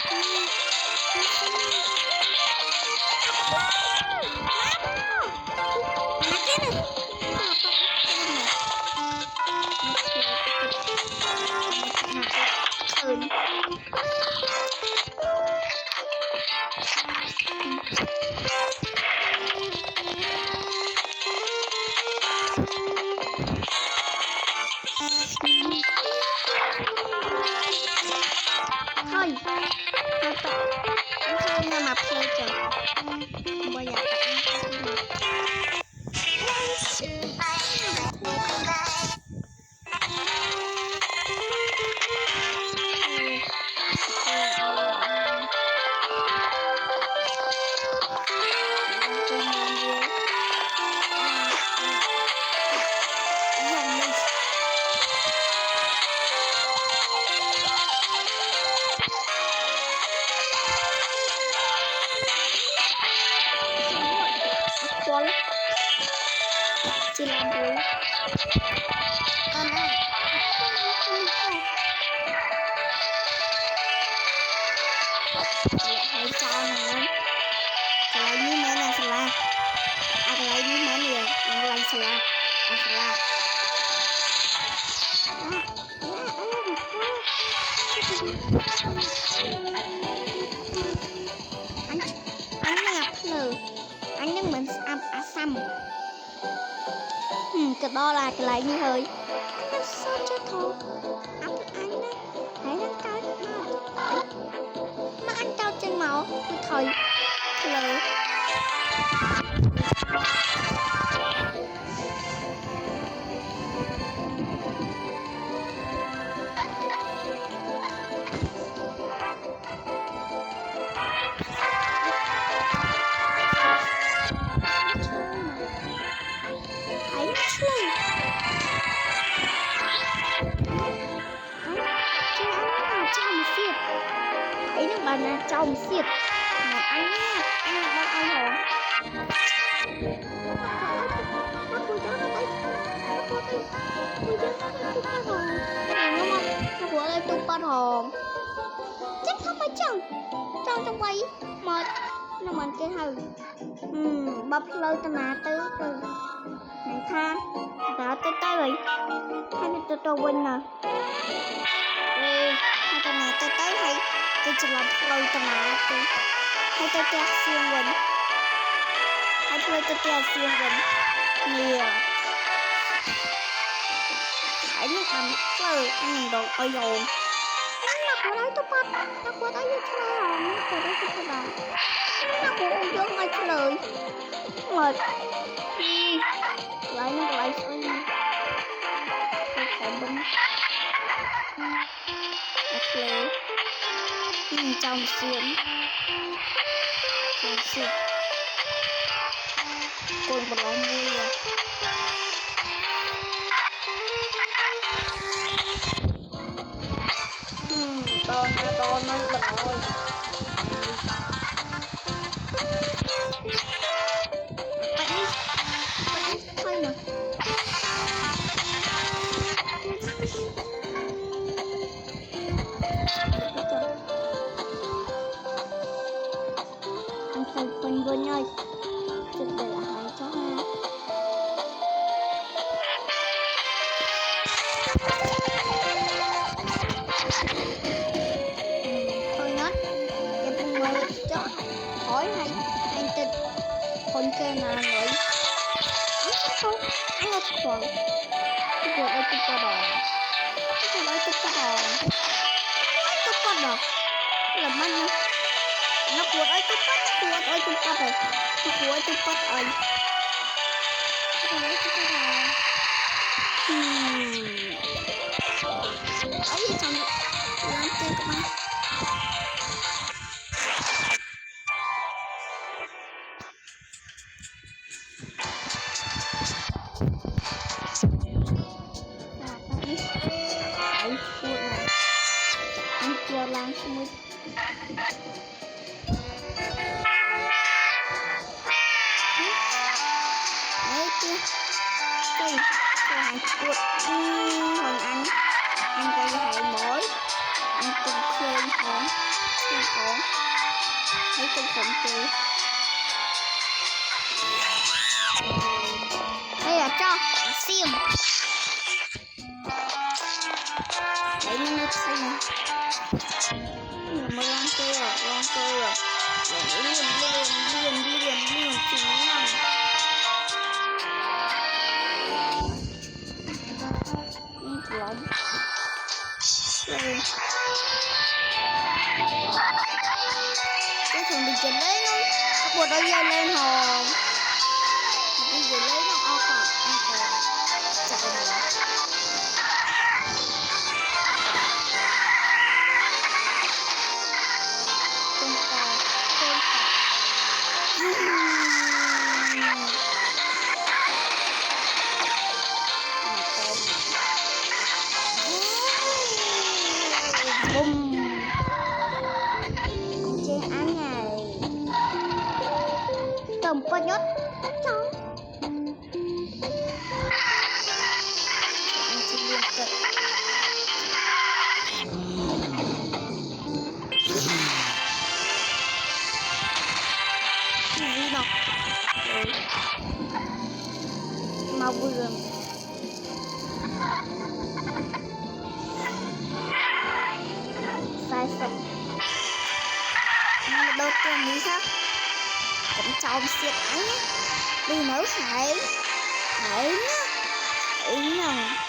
thôi không ra mặt chơi trời bây giờ chỉ làm bố con ơi hãy cho nó lại như mấy này là lại như mấy này lại là anh ngập lử anh đang mình xăm cái đó là cái lại như hơi anh sao chết thôi anh đấy hãy đánh cái mà anh trao chân màu thời lử trong xiết mà anh là bao anh hồn nó của cháu nó đây nó của đây tung bắt hồn chắc không phải chồng trong quay một nó mình cái hừ bắp lơ tao nà tứ từ này tha đã tới rồi hai mươi tôi quên nè hai tao nà tới hay tôi chỉ làm lâu tao mà tôi hay tôi kẹt xiên quỳnh hay tôi kẹt xiên quỳnh nhiều hãy nó làm phơ ăn đồ ôi dồn nó của đấy tôi bắt nó của đấy như thế nào nó của đấy như thế nào nó của ông dưỡng ngay cái lời mệt lại xôi tôi phải bấm trong xiên con còn lo mua rồi to nó bật rồi bạn thôi nè Quỳnh Vinh ơi, chụp để lại cho ha. Thôi nhớ, em không ngồi cho hỏi hay anh tin con kia là người không anh là còn cái cuộc đây tôi có đòn cái cuộc đây tôi có đòn tôi có đòn là mana nó của ấy tôi bắt nó của ấy tôi bắt rồi nó của ấy tôi bắt rồi ấy tôi bắt rồi ấy gì xong làm chơi các bạn langsung itu cây hàng chuột còn ăn cây hải mối anh từng khơi hổn thấy từng khổng tử đây là cho sim đấy nó thay mà lon cơ rồi liền chính năng lắm cái thằng bị chết đấy nó buộc nó dây lên hồn đi về lấy nó ao cả chặt rồi bum trên án này tầm có nhốt cháu anh chỉ liên tục gì nào mau vừa sai sập đầu tiên đi khác cũng trong siết ấy đi nấu hải nhá